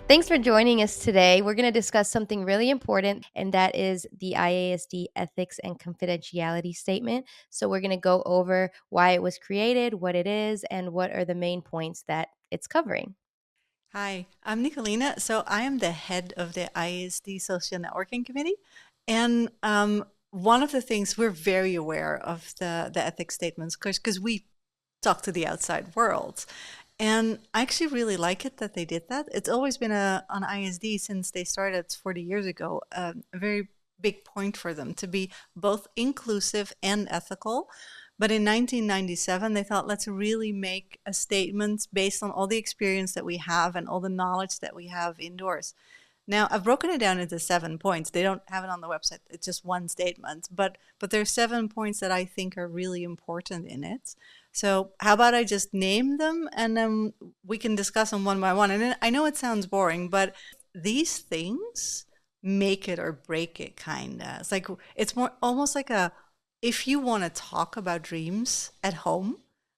Thanks for joining us today. We're going to discuss something really important, and that is the IASD Ethics and Confidentiality Statement. So, we're going to go over why it was created, what it is, and what are the main points that it's covering. Hi, I'm Nicolina. So I am the head of the IASD Social Networking Committee. And one of the things we're very aware of the ethics statements because we talk to the outside world. And I actually really like it that they did that. It's always been on ISD since they started 40 years ago, a very big point for them to be both inclusive and ethical. But in 1997, they thought, let's really make a statement based on all the experience that we have and all the knowledge that we have indoors. Now, I've broken it down into 7 points. They don't have it on the website. It's just one statement, but there's 7 points that I think are really important in it. So, how about I just name them and then we can discuss them one by one. And I know it sounds boring, but these things make it or break it kind of. It's like it's more almost like a if you want to talk about dreams at home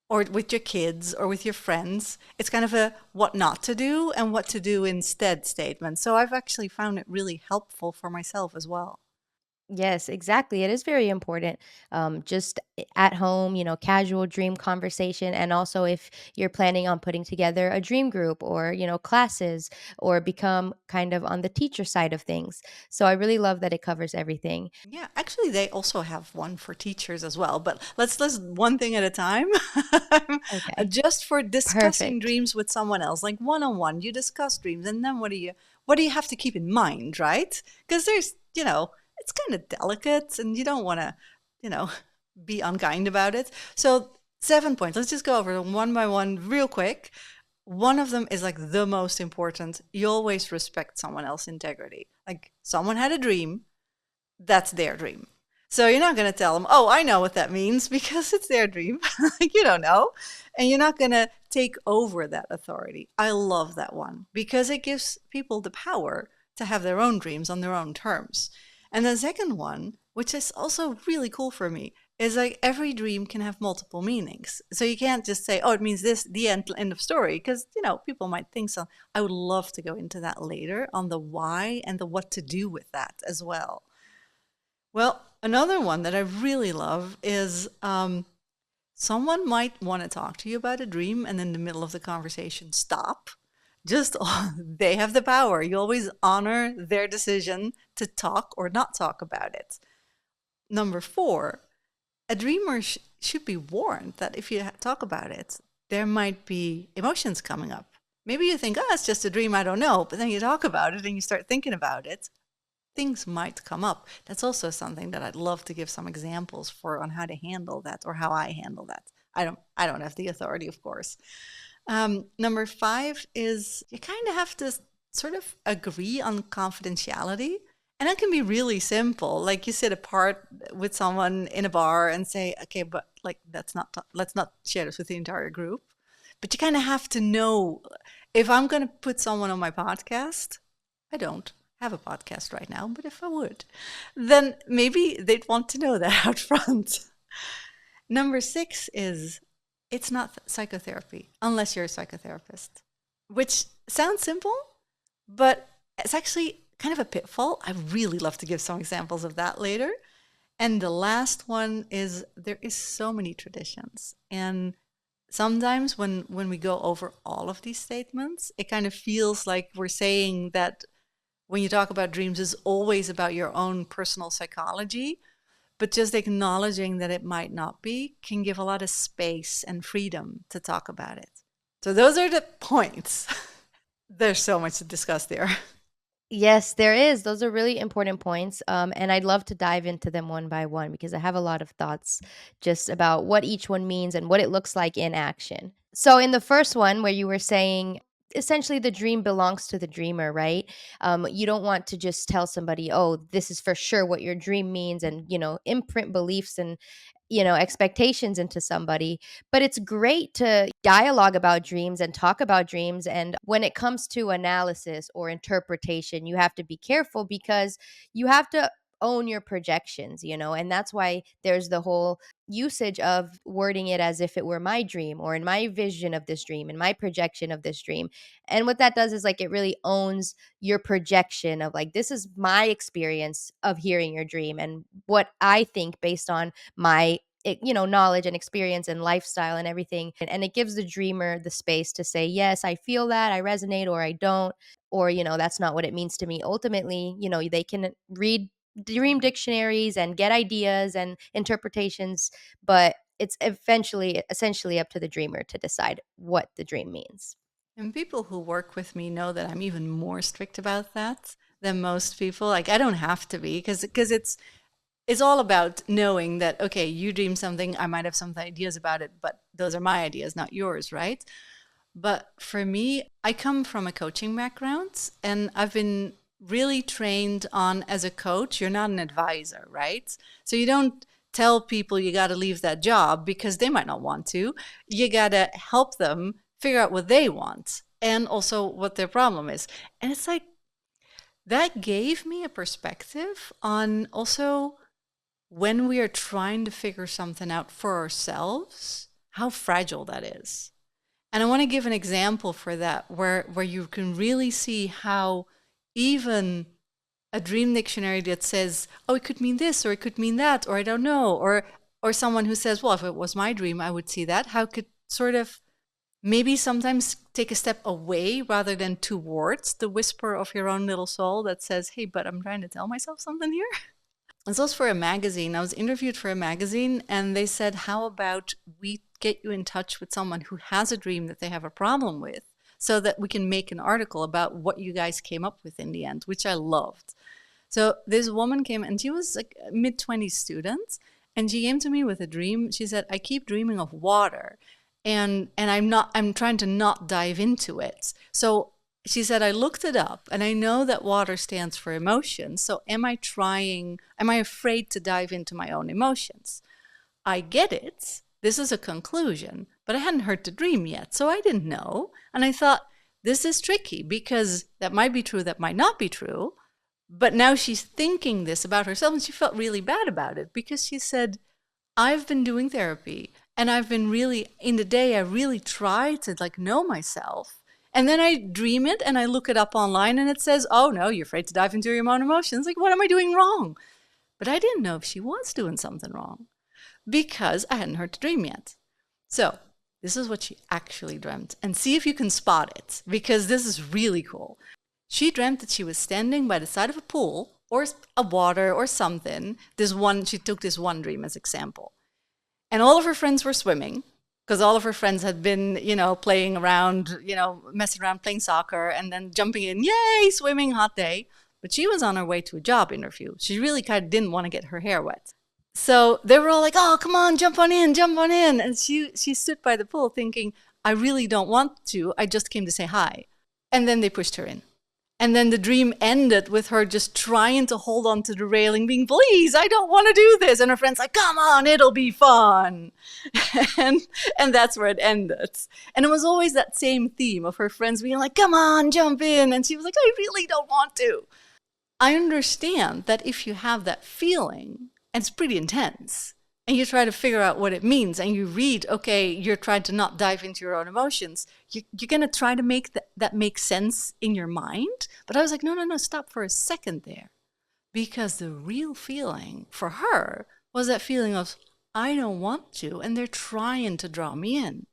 or with your kids or with your friends, it's kind of a what not to do and what to do instead statement. So I've actually found it really helpful for myself as well. Yes, exactly. It is very important. Just at home, casual dream conversation. And also, if you're planning on putting together a dream group or, classes or become kind of on the teacher side of things. So, I really love that it covers everything. Yeah, actually they also have one for teachers as well, but let's one thing at a time. Okay, Just for discussing perfect. dreams with someone else, like one on one, you discuss dreams and then what do you have to keep in mind, right? Because it's kind of delicate and you don't want to, you know, be unkind about it. So 7 points. Let's just go over them one by one real quick. One of them is like the most important. You always respect someone else's integrity. Like someone had a dream, that's their dream. So you're not going to tell them, oh, I know what that means because it's their dream. Like you don't know. And you're not going to take over that authority. I love that one because it gives people the power to have their own dreams on their own terms. And the second one, which is also really cool for me, is like every dream can have multiple meanings. So you can't just say, oh, it means this, the end of story, because, people might think so. I would love to go into that later on the why and the what to do with that as well. Well, another one that I really love is someone might want to talk to you about a dream and in the middle of the conversation stop. Just they have the power. You always honor their decision to talk or not talk about it. Number four, a dreamer should be warned that if you talk about it, there might be emotions coming up. Maybe you think, oh, it's just a dream, I don't know. But then you talk about it and you start thinking about it, things might come up. That's also something that I'd love to give some examples for on how to handle that or how I handle that. I don't have the authority, of course. Number five is you kind of have to sort of agree on confidentiality. And that can be really simple. Like you sit apart with someone in a bar and say, okay, but like let's not share this with the entire group. But you kind of have to know if I'm going to put someone on my podcast, I don't have a podcast right now, but if I would, then maybe they'd want to know that out front. Number six is it's not psychotherapy unless you're a psychotherapist, which sounds simple, but it's actually kind of a pitfall. I really love to give some examples of that later. And the last one is there is so many traditions. And sometimes when we go over all of these statements, it kind of feels like we're saying that when you talk about dreams is always about your own personal psychology, but just acknowledging that it might not be can give a lot of space and freedom to talk about it. So those are the points. There's so much to discuss there. Yes, there is. Those are really important points. And I'd love to dive into them one by one because I have a lot of thoughts just about what each one means and what it looks like in action. So, in the first one, where you were saying essentially the dream belongs to the dreamer, right? You don't want to just tell somebody, oh, this is for sure what your dream means and, imprint beliefs and, expectations into somebody. But it's great to dialogue about dreams and talk about dreams. And when it comes to analysis or interpretation, you have to be careful because you have to own your projections, and that's why there's the whole usage of wording it as if it were my dream or in my vision of this dream, in my projection of this dream. And what that does is like it really owns your projection of like, this is my experience of hearing your dream and what I think based on my knowledge and experience and lifestyle and everything. And it gives the dreamer the space to say, yes, I feel that, I resonate, or I don't, or, that's not what it means to me. Ultimately, they can read dream dictionaries and get ideas and interpretations, but it's eventually essentially up to the dreamer to decide what the dream means. And people who work with me know that I'm even more strict about that than most people. Like I don't have to be because it's all about knowing that okay, you dream something, I might have some ideas about it, but those are my ideas, not yours, right? But for me, I come from a coaching background and I've been really trained on as a coach, you're not an advisor, right? So you don't tell people you got to leave that job because they might not want to. You got to help them figure out what they want and also what their problem is. And it's like that gave me a perspective on also when we are trying to figure something out for ourselves, how fragile that is. And I want to give an example for that where you can really see how even a dream dictionary that says, oh, it could mean this or it could mean that, or I don't know, or someone who says, well, if it was my dream, I would see that, how could sort of maybe sometimes take a step away rather than towards the whisper of your own little soul that says, hey, but I'm trying to tell myself something here. And so it's for a magazine. I was interviewed for a magazine and they said, how about we get you in touch with someone who has a dream that they have a problem with so that we can make an article about what you guys came up with in the end, which I loved. So this woman came and she was like a mid-20s student and she came to me with a dream. She said, I keep dreaming of water and I'm trying to not dive into it. So she said, I looked it up and I know that water stands for emotion. So am I afraid to dive into my own emotions? I get it. This is a conclusion, but I hadn't heard the dream yet. So I didn't know. And I thought, this is tricky because that might be true, that might not be true. But now she's thinking this about herself and she felt really bad about it because she said, I've been doing therapy and I've been really, in the day, I really try to like know myself. And then I dream it and I look it up online and it says, oh no, you're afraid to dive into your own emotions. Like, what am I doing wrong? But I didn't know if she was doing something wrong because I hadn't heard the dream yet. So this is what she actually dreamt. And see if you can spot it because this is really cool. She dreamt that she was standing by the side of a pool or a water or something. She took this one dream as example. And all of her friends were swimming because all of her friends had been, playing around, messing around, playing soccer and then jumping in, yay, swimming, hot day. But she was on her way to a job interview. She really kind of didn't want to get her hair wet. So they were all like, oh, come on, jump on in, jump on in. And she stood by the pool thinking, I really don't want to. I just came to say hi. And then they pushed her in. And then the dream ended with her just trying to hold on to the railing, being, please, I don't want to do this. And her friend's like, come on, it'll be fun. and that's where it ended. And it was always that same theme of her friends being like, come on, jump in. And she was like, I really don't want to. I understand that if you have that feeling, and it's pretty intense, and you try to figure out what it means, and you read, okay, you're trying to not dive into your own emotions, you're going to try to make that make sense in your mind. But I was like, no, stop for a second there. Because the real feeling for her was that feeling of, I don't want to, and they're trying to draw me in.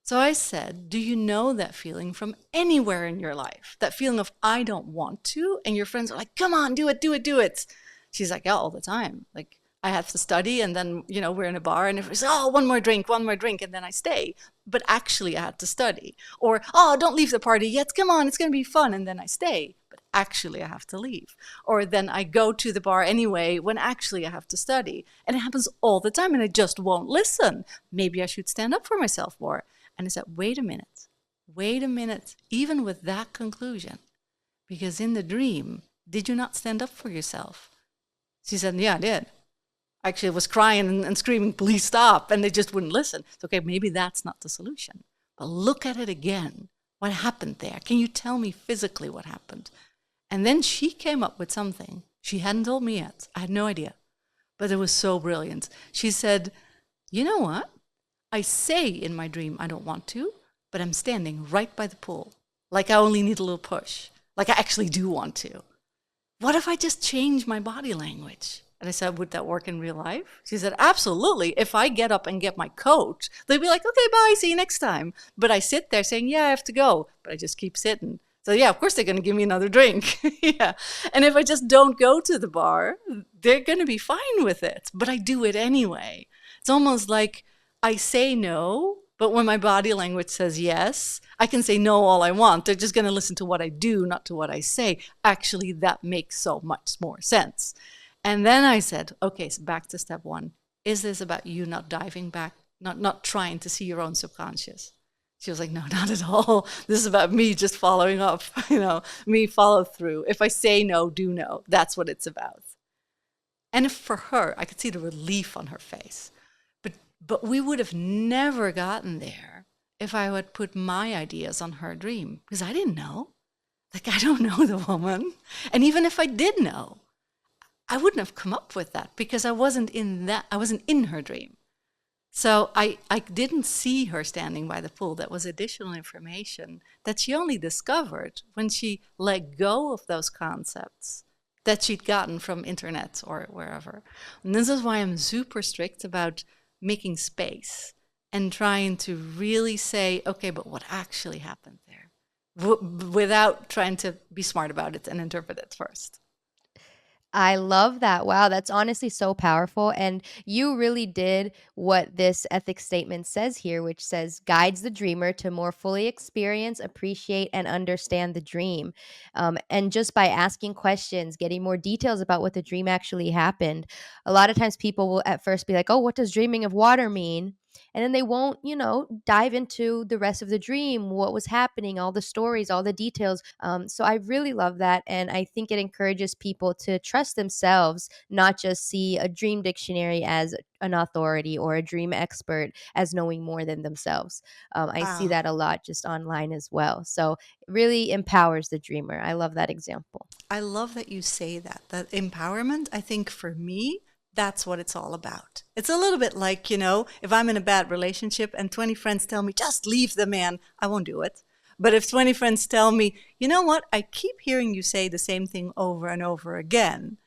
So I said, do you know that feeling from anywhere in your life? That feeling of, I don't want to, and your friends are like, come on, do it, do it, do it. She's like, yeah, all the time. Like, I have to study and then, we're in a bar and everybody's, oh, one more drink, and then I stay. But actually I had to study. Or, oh, don't leave the party yet, come on, it's going to be fun, and then I stay. But actually I have to leave. Or then I go to the bar anyway when actually I have to study. And it happens all the time and I just won't listen. Maybe I should stand up for myself more. And I said, wait a minute, even with that conclusion. Because in the dream, did you not stand up for yourself? She said, yeah, I did. Actually, I was crying and screaming, please stop. And they just wouldn't listen. So, okay, maybe that's not the solution. But look at it again. What happened there? Can you tell me physically what happened? And then she came up with something. She hadn't told me yet. I had no idea. But it was so brilliant. She said, you know what? I say in my dream I don't want to, but I'm standing right by the pool. Like I only need a little push. Like I actually do want to. What if I just change my body language? And I said, would that work in real life? She said, absolutely. If I get up and get my coat, they'd be like, okay, bye, see you next time. But I sit there saying, yeah, I have to go. But I just keep sitting. So yeah, of course they're going to give me another drink. Yeah. And if I just don't go to the bar, they're going to be fine with it. But I do it anyway. It's almost like I say no, but when my body language says yes, I can say no all I want. They're just going to listen to what I do, not to what I say. Actually, that makes so much more sense. And then I said, okay, so back to step one. Is this about you not diving back, not trying to see your own subconscious? She was like, no, not at all. This is about me just following up, me follow through. If I say no, do no. That's what it's about. And if for her, I could see the relief on her face. But we would have never gotten there if I had put my ideas on her dream, because I didn't know. Like, I don't know the woman. And even if I did know, I wouldn't have come up with that because I wasn't in her dream. So I didn't see her standing by the pool. That was additional information that she only discovered when she let go of those concepts that she'd gotten from internet or wherever. And this is why I'm super strict about making space and trying to really say, okay, but what actually happened there? Without trying to be smart about it and interpret it first. I love that. Wow, that's honestly so powerful. And you really did what this ethics statement says here, which says guides the dreamer to more fully experience, appreciate, and understand the dream. And just by asking questions, getting more details about what the dream actually happened. A lot of times people will at first be like, oh, what does dreaming of water mean? And then they won't, dive into the rest of the dream, what was happening, all the stories, all the details. So I really love that. And I think it encourages people to trust themselves, not just see a dream dictionary as an authority or a dream expert as knowing more than themselves. I see Ah, that a lot just online as well. So it really empowers the dreamer. I love that example. I love that you say that. That empowerment, I think for me, that's what it's all about. It's a little bit like, if I'm in a bad relationship and 20 friends tell me, just leave the man, I won't do it. But if 20 friends tell me, you know what, I keep hearing you say the same thing over and over again.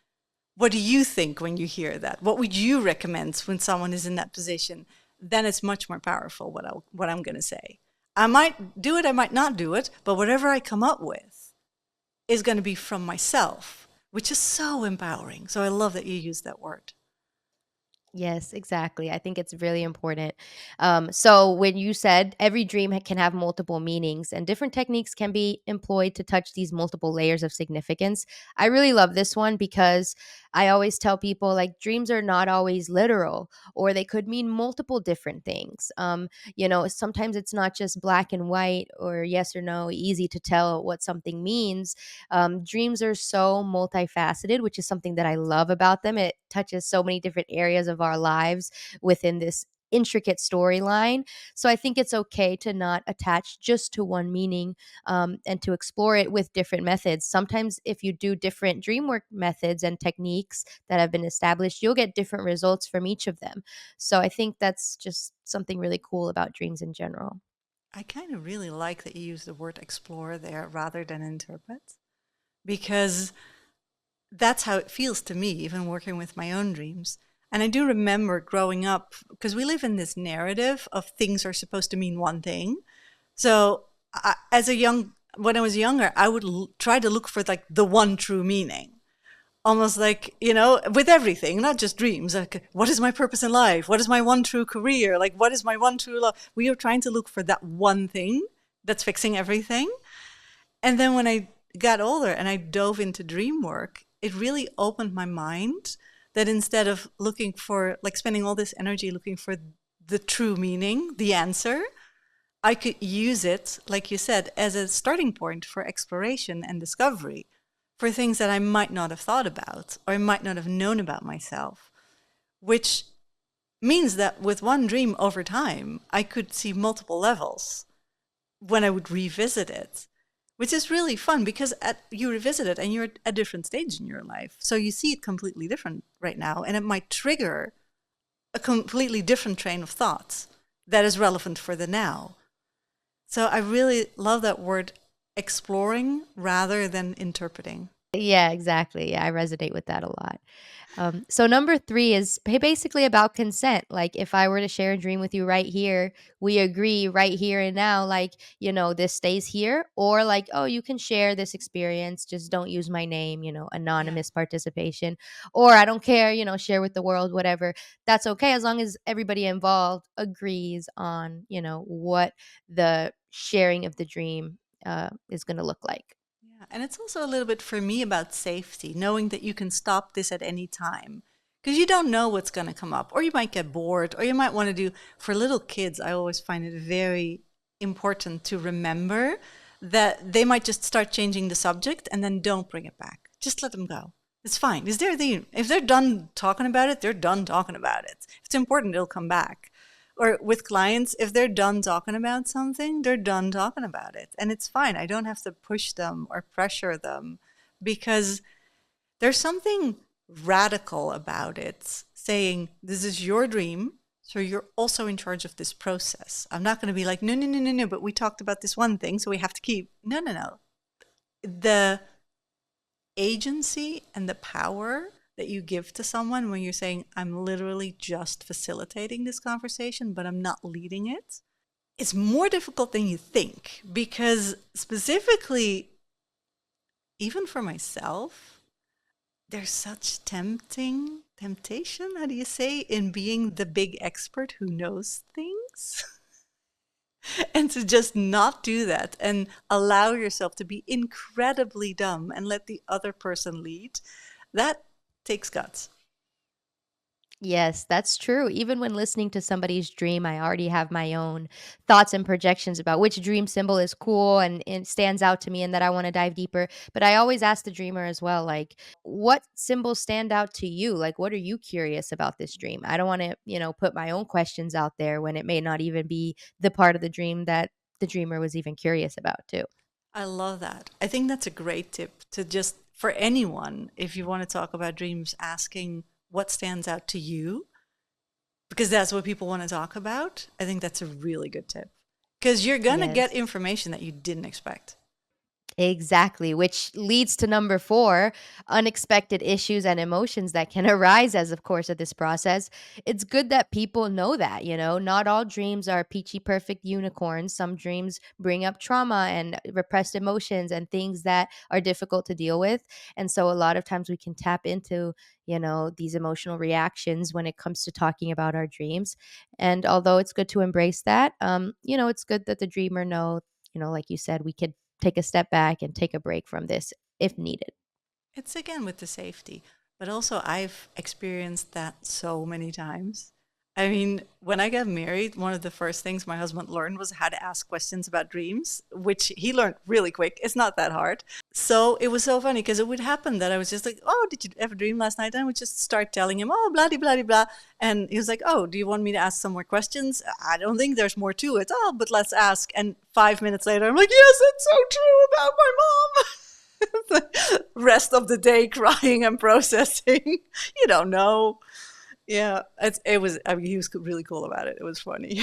What do you think when you hear that? What would you recommend when someone is in that position? Then it's much more powerful what I'm going to say. I might do it, I might not do it, but whatever I come up with is going to be from myself, which is so empowering. So I love that you use that word. Yes, exactly. I think it's really important. So, when you said every dream can have multiple meanings and different techniques can be employed to touch these multiple layers of significance, I really love this one because I always tell people like dreams are not always literal or they could mean multiple different things. Sometimes it's not just black and white or yes or no, easy to tell what something means. Dreams are so multifaceted, which is something that I love about them. It touches so many different areas of our lives within this intricate storyline. So I think it's okay to not attach just to one meaning and to explore it with different methods. Sometimes, if you do different dream work methods and techniques that have been established, you'll get different results from each of them. So I think that's just something really cool about dreams in general. I kind of really like that you use the word explore there rather than interpret, because that's how it feels to me, even working with my own dreams. And I do remember growing up, because we live in this narrative of things are supposed to mean one thing. So when I was younger, I would try to look for like the one true meaning. Almost like, with everything, not just dreams. Like, what is my purpose in life? What is my one true career? Like, what is my one true love? We are trying to look for that one thing that's fixing everything. And then when I got older and I dove into dream work, it really opened my mind that instead of looking for, like spending all this energy looking for the true meaning, the answer, I could use it, like you said, as a starting point for exploration and discovery for things that I might not have thought about or I might not have known about myself, which means that with one dream over time, I could see multiple levels when I would revisit it, which is really fun because you revisit it and you're at a different stage in your life. So you see it completely different right now, and it might trigger a completely different train of thoughts that is relevant for the now. So I really love that word, exploring rather than interpreting. Yeah, exactly. Yeah, I resonate with that a lot. So number 3 is basically about consent. Like if I were to share a dream with you right here, we agree right here and now, like, this stays here, or like, oh, you can share this experience, just don't use my name, Yeah. anonymous participation, or I don't care, share with the world, whatever. That's okay as long as everybody involved agrees on, what the sharing of the dream is going to look like. Yeah, and it's also a little bit for me about safety, knowing that you can stop this at any time because you don't know what's going to come up, or you might get bored, or you might want to do. For little kids, I always find it very important to remember that they might just start changing the subject and then don't bring it back. Just let them go. It's fine. If they're done talking about it, they're done talking about it. If it's important, it'll come back. Or with clients, if they're done talking about something, they're done talking about it. And it's fine. I don't have to push them or pressure them because there's something radical about it, saying, this is your dream. So you're also in charge of this process. I'm not going to be like, no, no, no, no, no, but we talked about this one thing, so we have to keep. No, no, no. The agency and the power that you give to someone when you're saying, I'm literally just facilitating this conversation, but I'm not leading it, it's more difficult than you think. Because specifically, even for myself, there's such temptation, how do you say, in being the big expert who knows things. And to just not do that and allow yourself to be incredibly dumb and let the other person lead, that takes guts. Yes, that's true. Even when listening to somebody's dream, I already have my own thoughts and projections about which dream symbol is cool and stands out to me and that I want to dive deeper. But I always ask the dreamer as well, like, what symbols stand out to you? Like, what are you curious about this dream? I don't want to, put my own questions out there when it may not even be the part of the dream that the dreamer was even curious about, too. I love that. I think that's a great tip to just, for anyone, if you want to talk about dreams, asking what stands out to you, because that's what people want to talk about. I think that's a really good tip because you're going to get Yes. information that you didn't expect. Exactly, which leads to number 4, unexpected issues and emotions that can arise as of course of this process. It's good that people know that, not all dreams are peachy perfect unicorns. Some dreams bring up trauma and repressed emotions and things that are difficult to deal with. And so a lot of times we can tap into, these emotional reactions when it comes to talking about our dreams. And although it's good to embrace that, it's good that the dreamer know, like you said, we could take a step back and take a break from this if needed. It's again with the safety, but also I've experienced that so many times. I mean, when I got married, one of the first things my husband learned was how to ask questions about dreams, which he learned really quick. It's not that hard. So it was so funny because it would happen that I was just like, oh, did you have a dream last night? And I would just start telling him, oh, blah, blah, blah, blah. And he was like, oh, do you want me to ask some more questions? I don't think there's more to it. Oh, but let's ask. And 5 minutes later, I'm like, yes, it's so true about my mom. Rest of the day crying and processing. You don't know. Yeah, it was. I mean, he was really cool about it. It was funny.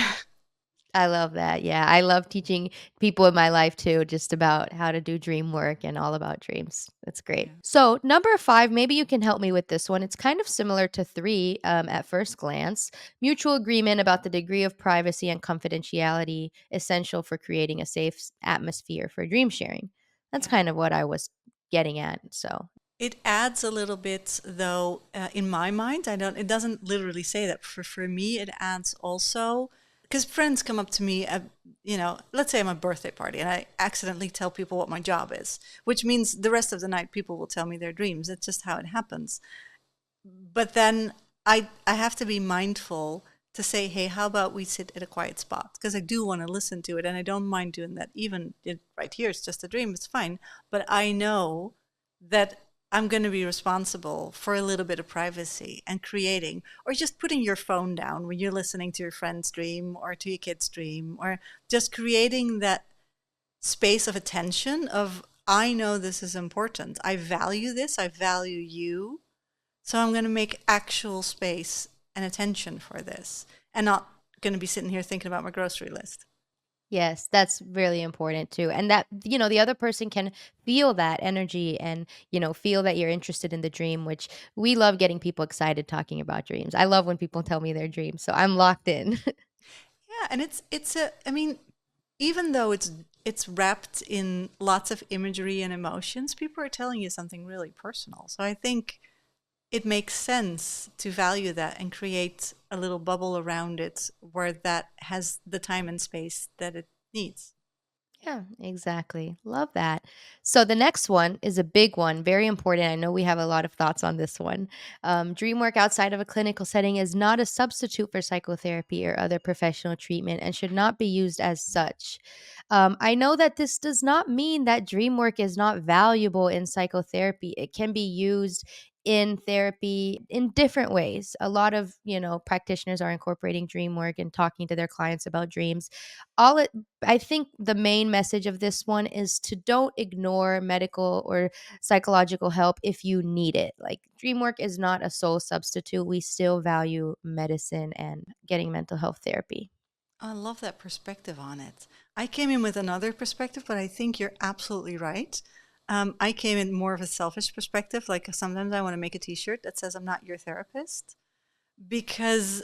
I love that. Yeah, I love teaching people in my life too, just about how to do dream work and all about dreams. That's great. Yeah. So, number 5, maybe you can help me with this one. It's kind of similar to 3 at first glance. Mutual agreement about the degree of privacy and confidentiality essential for creating a safe atmosphere for dream sharing. That's Yeah. kind of what I was getting at. So, It adds a little bit, though, in my mind. I don't. It doesn't literally say that. For me, it adds also because friends come up to me at, let's say I'm a birthday party and I accidentally tell people what my job is, which means the rest of the night people will tell me their dreams. It's just how it happens. But then I have to be mindful to say, hey, how about we sit at a quiet spot? Because I do want to listen to it and I don't mind doing that. Even right here, it's just a dream, it's fine. But I know that I'm going to be responsible for a little bit of privacy and creating, or just putting your phone down when you're listening to your friend's dream or to your kid's dream, or just creating that space of attention of, I know this is important. I value this. I value you. So I'm going to make actual space and attention for this and not going to be sitting here thinking about my grocery list. Yes, that's really important too. And that, the other person can feel that energy and, feel that you're interested in the dream, which we love getting people excited talking about dreams. I love when people tell me their dreams. So I'm locked in. Yeah, and it's a, I mean, even though it's wrapped in lots of imagery and emotions, people are telling you something really personal. So I think it makes sense to value that and create a little bubble around it where that has the time and space that it needs. Yeah, exactly. Love that. So the next one is a big one, very important. I know we have a lot of thoughts on this one. Dream work outside of a clinical setting is not a substitute for psychotherapy or other professional treatment and should not be used as such. I know that this does not mean that dream work is not valuable in psychotherapy. It can be used in therapy in different ways. A lot of, practitioners are incorporating dream work and talking to their clients about dreams. All it I think the main message of this one is to don't ignore medical or psychological help if you need it. Like dream work is not a sole substitute. We still value medicine and getting mental health therapy. I love that perspective on it. I came in with another perspective, but I think you're absolutely right. I came in more of a selfish perspective. Like sometimes I want to make a T-shirt that says "I'm not your therapist" because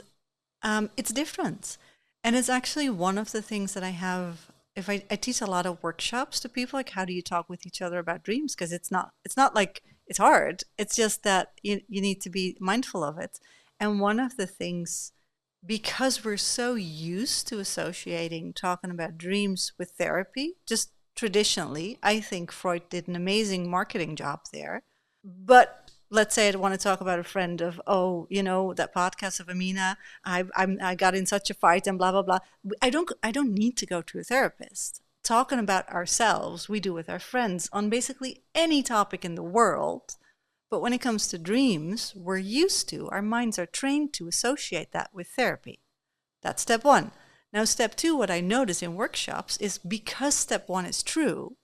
it's different, and it's actually one of the things that I have. If I teach a lot of workshops to people, like how do you talk with each other about dreams? Because it's not like it's hard. It's just that you need to be mindful of it. And one of the things, because we're so used to associating talking about dreams with therapy, just traditionally, I think Freud did an amazing marketing job there. But let's say I want to talk about a friend of, oh, that podcast of Amina, I got in such a fight and blah blah blah. I don't need to go to a therapist. Talking about ourselves, we do with our friends on basically any topic in the world. But when it comes to dreams, we're used to, our minds are trained to associate that with therapy. That's step one. Now, step two, what I notice in workshops is because step one is true,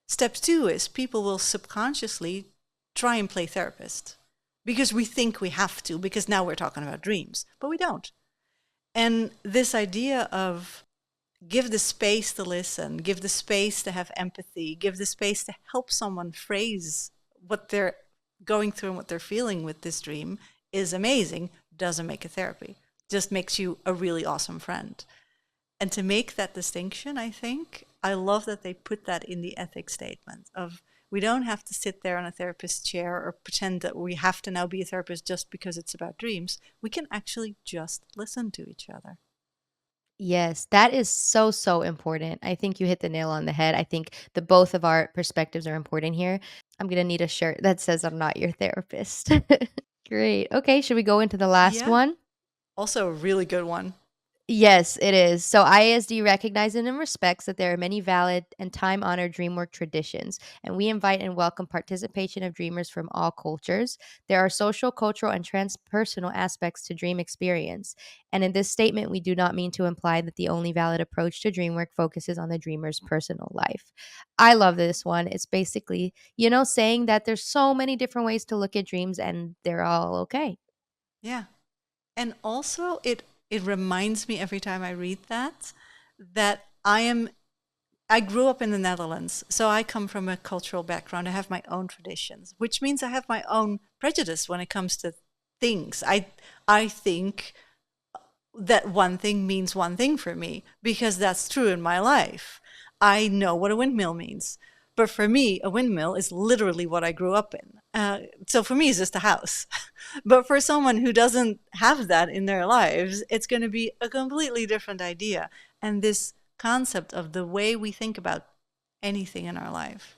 step two is people will subconsciously try and play therapist because we think we have to, because now we're talking about dreams, but we don't. And this idea of give the space to listen, give the space to have empathy, give the space to help someone phrase what they're going through and what they're feeling with this dream is amazing. Doesn't make a therapy, just makes you a really awesome friend. And to make that distinction, I think, I love that they put that in the ethics statement of, we don't have to sit there on a therapist's chair or pretend that we have to now be a therapist just because it's about dreams. We can actually just listen to each other. Yes, that is so, so important. I think you hit the nail on the head. I think the both of our perspectives are important here. I'm gonna need a shirt that says I'm not your therapist. Great. Okay, should we go into the last Yeah. one? Also a really good one. Yes, it is. So IASD recognizes and respects that there are many valid and time-honored DreamWork traditions, and we invite and welcome participation of dreamers from all cultures. There are social, cultural, and transpersonal aspects to dream experience. And in this statement, we do not mean to imply that the only valid approach to DreamWork focuses on the dreamer's personal life. I love this one. It's basically, saying that there's so many different ways to look at dreams and they're all okay. Yeah. And also it reminds me every time I read that I grew up in the Netherlands, so I come from a cultural background. I have my own traditions, which means I have my own prejudice when it comes to things. I think that one thing means one thing for me because that's true in my life. I know what a windmill means. But for me, a windmill is literally what I grew up in. So for me, it's just a house. But for someone who doesn't have that in their lives, it's going to be a completely different idea. And this concept of the way we think about anything in our life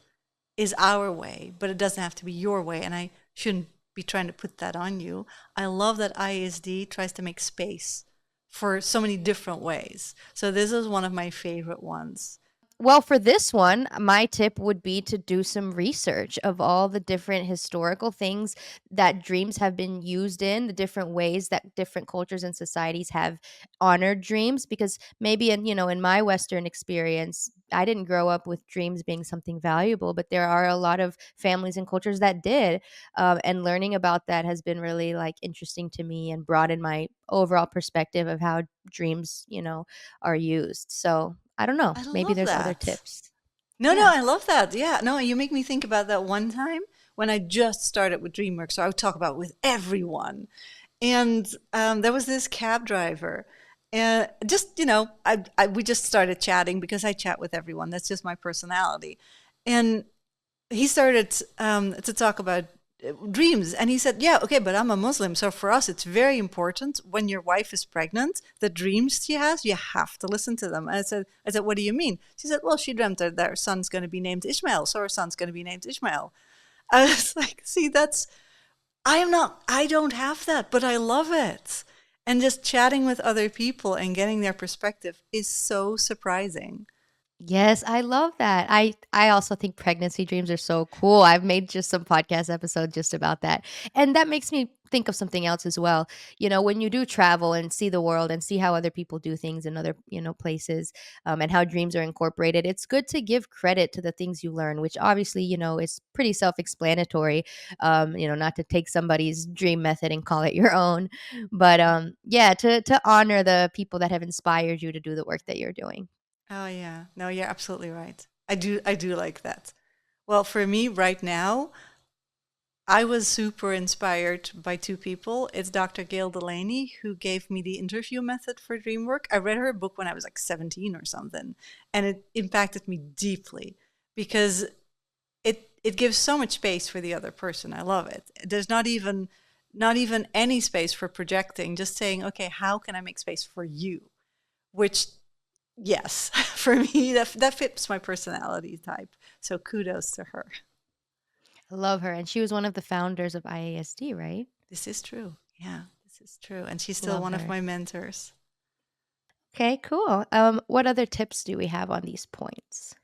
is our way, but it doesn't have to be your way. And I shouldn't be trying to put that on you. I love that IASD tries to make space for so many different ways. So this is one of my favorite ones. Well, for this one, my tip would be to do some research of all the different historical things that dreams have been used in, the different ways that different cultures and societies have honored dreams. Because maybe in my Western experience, I didn't grow up with dreams being something valuable, but there are a lot of families and cultures that did. And learning about that has been really like interesting to me and broadened my overall perspective of how dreams, are used. So I don't know. I Maybe love there's other that. tips. No, Yeah. I love that. Yeah, no, you make me think about that one time when I just started with DreamWorks. So I would talk about it with everyone. And there was this cab driver. And just, we just started chatting because I chat with everyone. That's just my personality. And he started to talk about dreams, and he said, yeah, okay, but I'm a Muslim, so for us it's very important when your wife is pregnant, the dreams she has, you have to listen to them. And I said, what do you mean? She said, well, she dreamt that her son's going to be named Ishmael, so her son's going to be named Ishmael. I was like, see, I don't have that, but I love it. And just chatting with other people and getting their perspective is so surprising. Yes, I love that. I also think pregnancy dreams are so cool. I've made just some podcast episode just about that. And that makes me think of something else as well. When you do travel and see the world and see how other people do things in other, places, and how dreams are incorporated, it's good to give credit to the things you learn, which obviously, is pretty self-explanatory. Not to take somebody's dream method and call it your own, but yeah, to honor the people that have inspired you to do the work that you're doing. Oh yeah. No, you're absolutely right. I do like that. Well, for me right now, I was super inspired by two people. It's Dr. Gail Delaney, who gave me the interview method for dream work. I read her book when I was like 17 or something, and it impacted me deeply because it gives so much space for the other person. I love it. There's not even any space for projecting, just saying, okay, how can I make space for you? Which, yes, for me, that fits my personality type. So kudos to her. I love her, and she was one of the founders of IASD, right? This is true. Yeah, this is true. And she's still Love one of her. my mentors. Okay, cool. What other tips do we have on these points?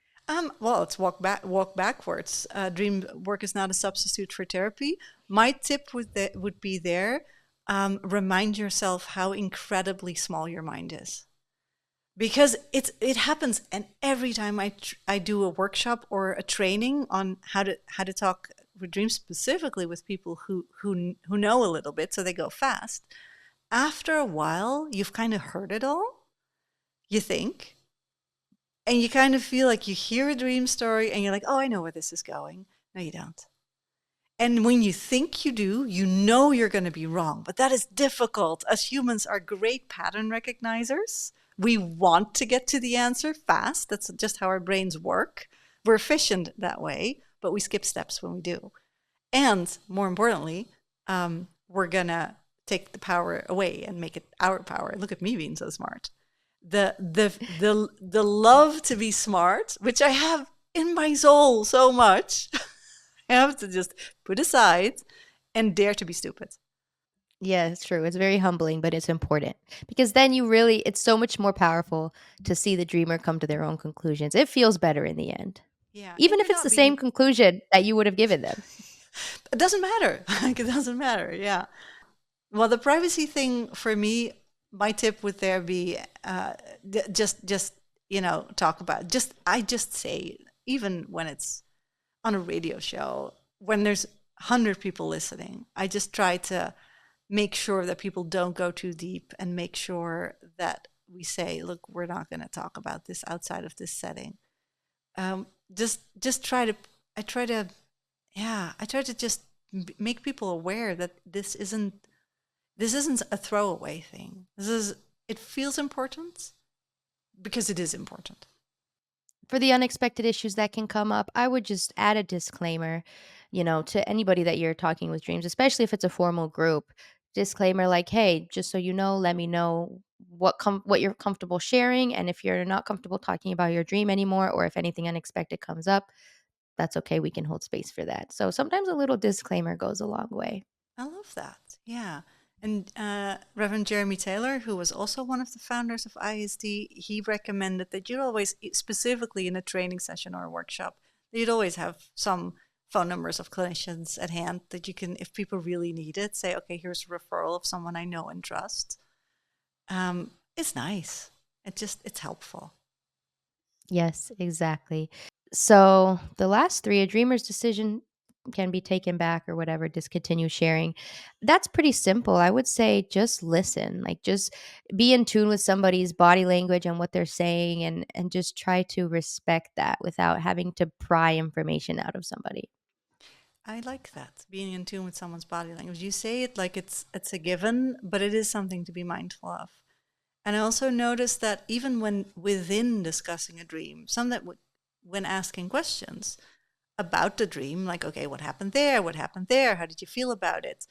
Well, let's walk backwards. Dream work is not a substitute for therapy. My tip would be there. Remind yourself how incredibly small your mind is, because it happens. And every time I do a workshop or a training on how to talk with dreams, specifically with people who know a little bit, so they go fast. After a while, you've kind of heard it all, you think, and you kind of feel like you hear a dream story and you're like, oh, I know where this is going. No, you don't. And when you think you do, you know you're going to be wrong. But that is difficult. As humans are great pattern recognizers. We want to get to the answer fast. That's just how our brains work. We're efficient that way, but we skip steps when we do. And more importantly, we're going to take the power away and make it our power. Look at me being so smart. The love to be smart, which I have in my soul so much, I have to just put aside and dare to be stupid. Yeah, it's true. It's very humbling, but it's important because then it's so much more powerful to see the dreamer come to their own conclusions. It feels better in the end, Yeah, and even if you're it's not the same being. conclusion that you would have given them. It doesn't matter. Like it doesn't matter. Yeah. Well, the privacy thing for me, my tip would there be just talk about just I just say, even when it's on a radio show, when there's 100 people listening, I just try to make sure that people don't go too deep and make sure that we say, look, we're not going to talk about this outside of this setting. Just try to, I try to, yeah, I try to just make people aware that this isn't a throwaway thing. It feels important because it is important. For the unexpected issues that can come up, I would just add a disclaimer, to anybody that you're talking with dreams, especially if it's a formal group. Disclaimer like, "Hey, just so you know, let me know what you're comfortable sharing, and if you're not comfortable talking about your dream anymore or if anything unexpected comes up, that's okay. We can hold space for that." So sometimes a little disclaimer goes a long way. I love that. Yeah. And Reverend Jeremy Taylor, who was also one of the founders of ISD, he recommended that you'd always, specifically in a training session or a workshop, that you'd always have some phone numbers of clinicians at hand that you can, if people really need it, say, okay, here's a referral of someone I know and trust. It's nice. It's helpful. Yes, exactly. So the last three, a dreamer's decision can be taken back or whatever, discontinue sharing. That's pretty simple. I would say just listen, like just be in tune with somebody's body language and what they're saying and just try to respect that without having to pry information out of somebody. I like that, being in tune with someone's body language. You say it like it's a given, but it is something to be mindful of. And I also noticed that even when within discussing a dream, when asking questions about the dream, like, okay, what happened there? What happened there? How did you feel about it?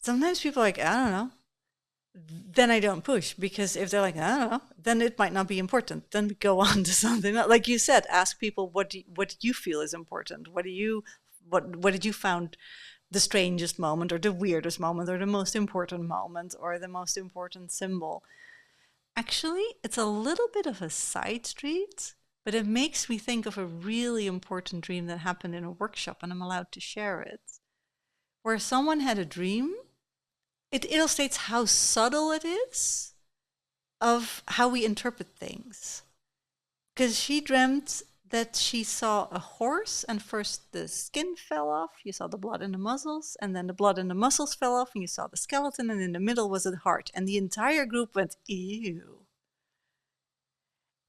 Sometimes people are like, I don't know. Then I don't push, because if they're like, I don't know, then it might not be important. Then we go on to something else. Like you said, ask people, what do you feel is important? What did you found the strangest moment or the weirdest moment or the most important moment or the most important symbol? Actually, it's a little bit of a side street, but it makes me think of a really important dream that happened in a workshop, and I'm allowed to share it, where someone had a dream. It illustrates how subtle it is of how we interpret things. Because she dreamt that she saw a horse, and first the skin fell off, you saw the blood in the muscles, and then the blood in the muscles fell off, and you saw the skeleton, and in the middle was a heart. And the entire group went, ew.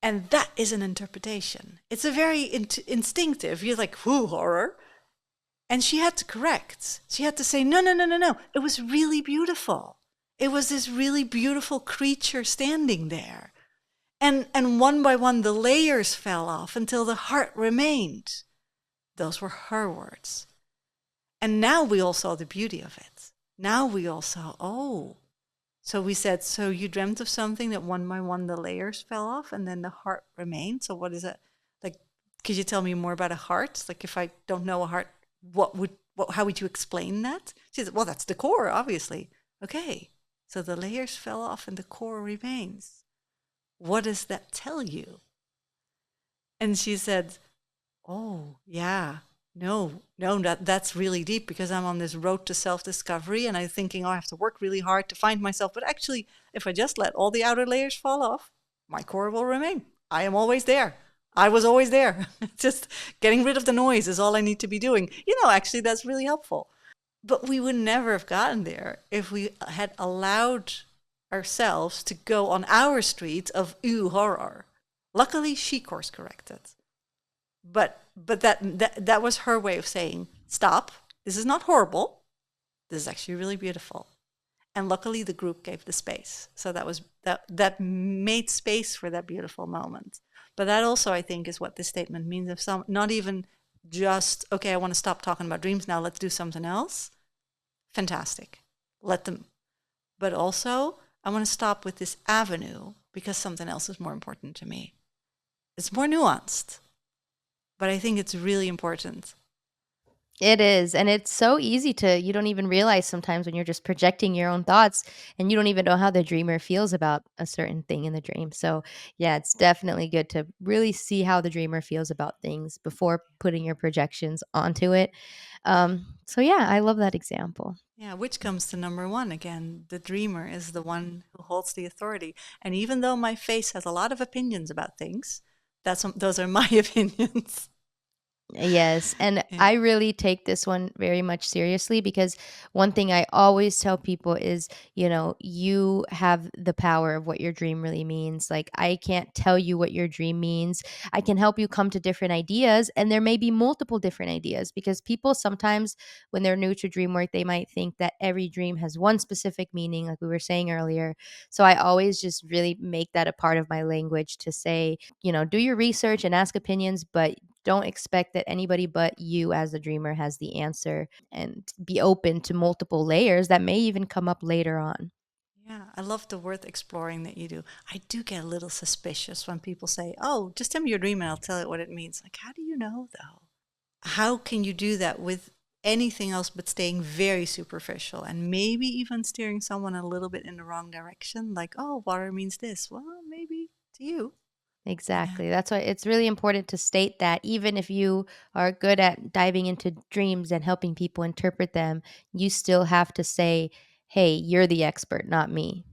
And that is an interpretation. It's a very instinctive, you're like, whoo, horror. And she had to correct. She had to say, no, no, no, no, no. It was really beautiful. It was this really beautiful creature standing there. And one by one, the layers fell off until the heart remained. Those were her words. And now we all saw the beauty of it. Now we all saw, oh. So we said, so you dreamt of something that one by one the layers fell off and then the heart remained. So what is it? Like, could you tell me more about a heart? Like, if I don't know a heart, how would you explain that? She said, well, that's the core, obviously. Okay. So the layers fell off and the core remains. What does that tell you? And she said, oh, yeah, no, that's really deep, because I'm on this road to self-discovery and I'm thinking, oh, I have to work really hard to find myself. But actually, if I just let all the outer layers fall off, my core will remain. I am always there. I was always there. Just getting rid of the noise is all I need to be doing. Actually, that's really helpful. But we would never have gotten there if we had allowed ourselves to go on our street of ew horror. Luckily, she course corrected. But that was her way of saying, stop, this is not horrible, this is actually really beautiful. And luckily the group gave the space, so that made space for that beautiful moment. But that also, I think, is what this statement means. If some, not even just, okay, I want to stop talking about dreams now, let's do something else. Fantastic, let them. But also, I want to stop with this avenue because something else is more important to me. It's more nuanced, but I think it's really important. It is, and it's so easy to you don't even realize sometimes when you're just projecting your own thoughts and you don't even know how the dreamer feels about a certain thing in the dream. So, yeah, it's definitely good to really see how the dreamer feels about things before putting your projections onto it. So yeah, I love that example. Yeah, which comes to number one again. The dreamer is the one who holds the authority. And even though my face has a lot of opinions about things, those are my opinions. Yes, and Yeah. I really take this one very much seriously because one thing I always tell people is, you have the power of what your dream really means. Like, I can't tell you what your dream means. I can help you come to different ideas, and there may be multiple different ideas because people sometimes, when they're new to dream work, they might think that every dream has one specific meaning, like we were saying earlier. So I always just really make that a part of my language to say, do your research and ask opinions, but don't expect that anybody but you as the dreamer has the answer, and be open to multiple layers that may even come up later on. Yeah, I love the word exploring that you do. I do get a little suspicious when people say, oh, just tell me your dream and I'll tell you what it means. Like, how do you know, though? How can you do that with anything else but staying very superficial and maybe even steering someone a little bit in the wrong direction. Like, oh, water means this. Well, maybe to you. Yeah. Exactly. That's why it's really important to state that even if you are good at diving into dreams and helping people interpret them, you still have to say, "Hey, you're the expert, not me.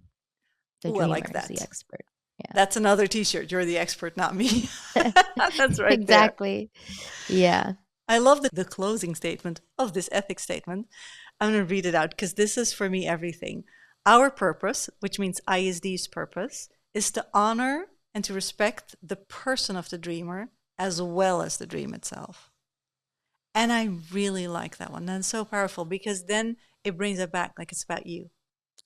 The Oh, I like dreamer is the that. expert." Yeah. That's another t-shirt. You're the expert, not me. That's right there. Exactly. Yeah. I love the closing statement of this ethics statement. I'm going to read it out because this is for me everything. Our purpose, which means IASD's purpose, is to honor and to respect the person of the dreamer as well as the dream itself. And I really like that one. That's so powerful because then it brings it back like it's about you.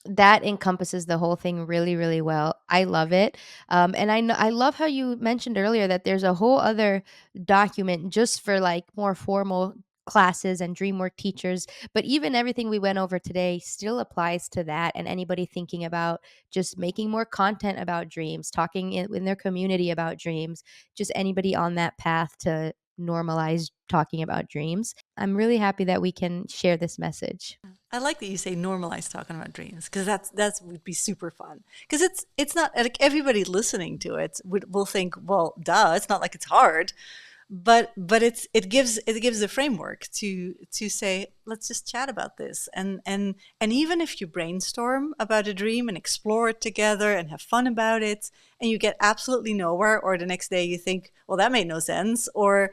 That encompasses the whole thing really, really well. I love it. And I love how you mentioned earlier that there's a whole other document just for like more formal classes and DreamWork teachers. But even everything we went over today still applies to that. And anybody thinking about just making more content about dreams, talking in their community about dreams, just anybody on that path to normalize talking about dreams. I'm really happy that we can share this message. I like that you say normalize talking about dreams because that's would be super fun because it's not like everybody listening to it will think, well, duh, it's not like it's hard, but it gives a framework to say, let's just chat about this, and even if you brainstorm about a dream and explore it together and have fun about it and you get absolutely nowhere, or the next day you think, well, that made no sense, or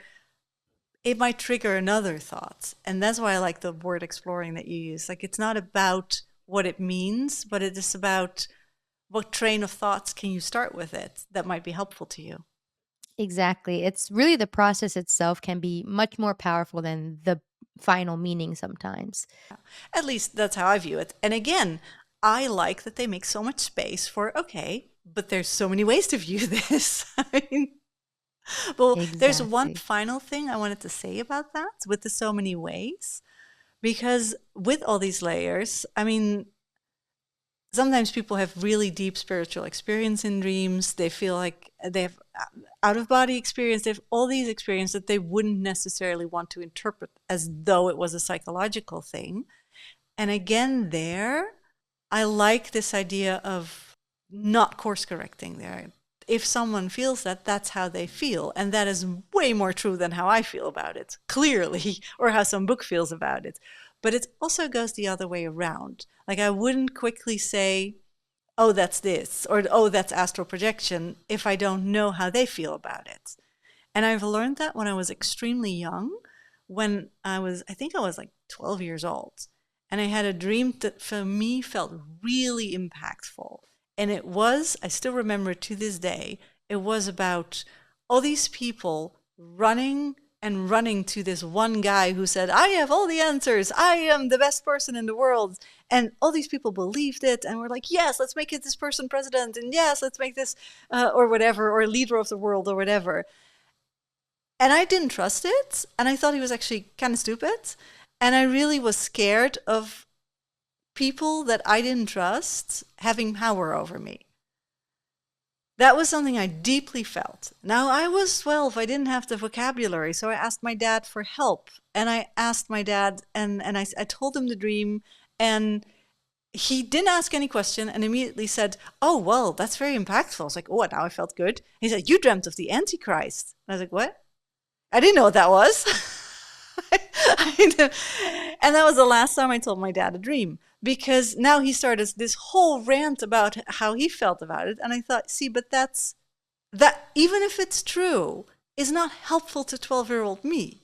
it might trigger another thought. And that's why I like the word exploring that you use. Like, it's not about what it means, but it is about what train of thoughts can you start with it that might be helpful to you. Exactly. It's really the process itself can be much more powerful than the final meaning sometimes. At least that's how I view it. And again, I like that they make so much space for, okay, but there's so many ways to view this. I mean, well, there's one Exactly. final thing I wanted to say about that with the so many ways, because with all these layers, I mean, sometimes people have really deep spiritual experience in dreams. They feel like they have out of body experience. They have all these experiences that they wouldn't necessarily want to interpret as though it was a psychological thing. And again, there, I like this idea of not course correcting there. If someone feels that, that's how they feel. And that is way more true than how I feel about it, clearly, or how some book feels about it. But it also goes the other way around. Like, I wouldn't quickly say, oh, that's this, or oh, that's astral projection, if I don't know how they feel about it. And I've learned that when I was extremely young, when I think I was like 12 years old. And I had a dream that for me felt really impactful. And it was, I still remember it to this day, it was about all these people running and running to this one guy who said, I have all the answers. I am the best person in the world. And all these people believed it and were like, yes, let's make it this person president. And yes, let's make this or whatever, or leader of the world or whatever. And I didn't trust it. And I thought he was actually kind of stupid. And I really was scared of people that I didn't trust having power over me. That was something I deeply felt. Now, I was 12. I didn't have the vocabulary. So I asked my dad for help. And I asked my dad, and I told him the dream. And he didn't ask any question and immediately said, oh, well, that's very impactful. I was like, oh, now I felt good. He said, you dreamt of the Antichrist. And I was like, what? I didn't know what that was. And that was the last time I told my dad a dream, because now he started this whole rant about how he felt about it. And I thought, see, but that, even if it's true, is not helpful to 12-year-old me,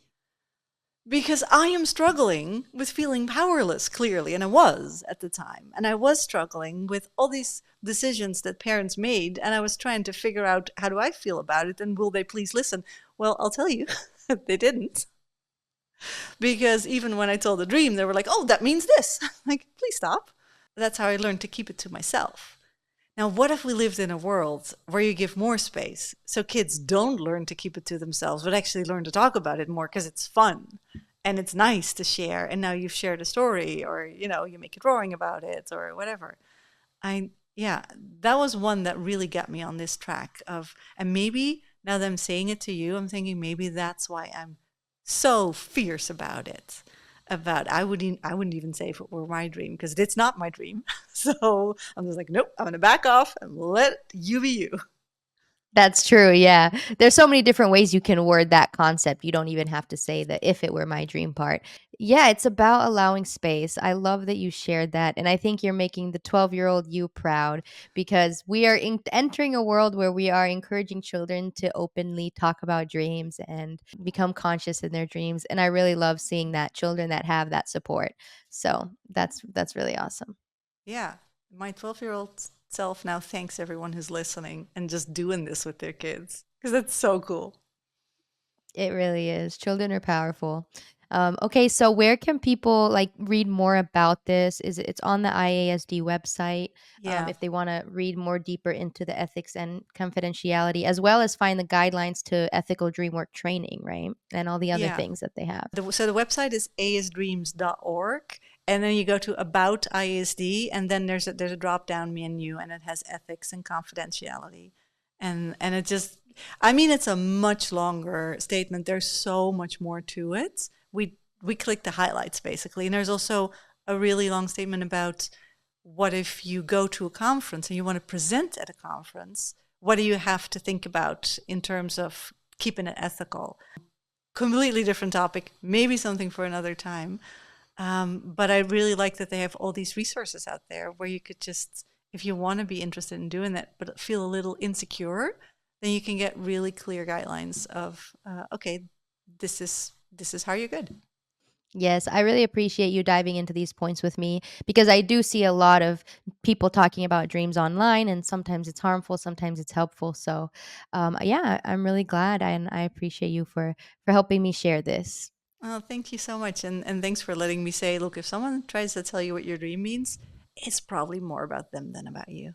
because I am struggling with feeling powerless, clearly. And I was at the time. And I was struggling with all these decisions that parents made. And I was trying to figure out, how do I feel about it? And will they please listen? Well, I'll tell you, they didn't. Because even when I told the dream, they were like, oh, that means this. Like, please stop. That's how I learned to keep it to myself. Now, what if we lived in a world where you give more space so kids don't learn to keep it to themselves, but actually learn to talk about it more because it's fun and it's nice to share. And now you've shared a story, or, you make a drawing about it or whatever. Yeah, that was one that really got me on this track of, and maybe now that I'm saying it to you, I'm thinking maybe that's why I'm so fierce about it, about I wouldn't even say if it were my dream because it's not my dream. So I'm just like, nope, I'm gonna back off and let you be you. That's true, yeah. There's so many different ways you can word that concept. You don't even have to say the "if it were my dream" part. Yeah, it's about allowing space. I love that you shared that, and I think you're making the 12-year-old you proud because we are entering a world where we are encouraging children to openly talk about dreams and become conscious in their dreams, and I really love seeing that children that have that support. So, that's really awesome. Yeah, my 12-year-old self now thanks everyone who's listening and just doing this with their kids because that's so cool. It really is. Children are powerful. Okay, so where can people like read more about this? It's on the IASD website Yeah, if they want to read more deeper into the ethics and confidentiality, as well as find the guidelines to ethical dream work training, right? And all the other yeah. things that they have. So the website is asdreams.org, and then you go to About ISD, and then there's a drop down menu, and it has ethics and confidentiality, and it just, I mean, it's a much longer statement. There's so much more to it. We click the highlights basically, and there's also a really long statement about what if you go to a conference and you want to present at a conference. What do you have to think about in terms of keeping it ethical? Completely different topic, maybe something for another time. But I really like that they have all these resources out there where you could just, if you want to be interested in doing that, but feel a little insecure, then you can get really clear guidelines of, okay, this is how you're good. Yes, I really appreciate you diving into these points with me because I do see a lot of people talking about dreams online, and sometimes it's harmful, sometimes it's helpful. So, yeah, I'm really glad, and I appreciate you for helping me share this. Oh, thank you so much, and thanks for letting me say, look, if someone tries to tell you what your dream means, it's probably more about them than about you.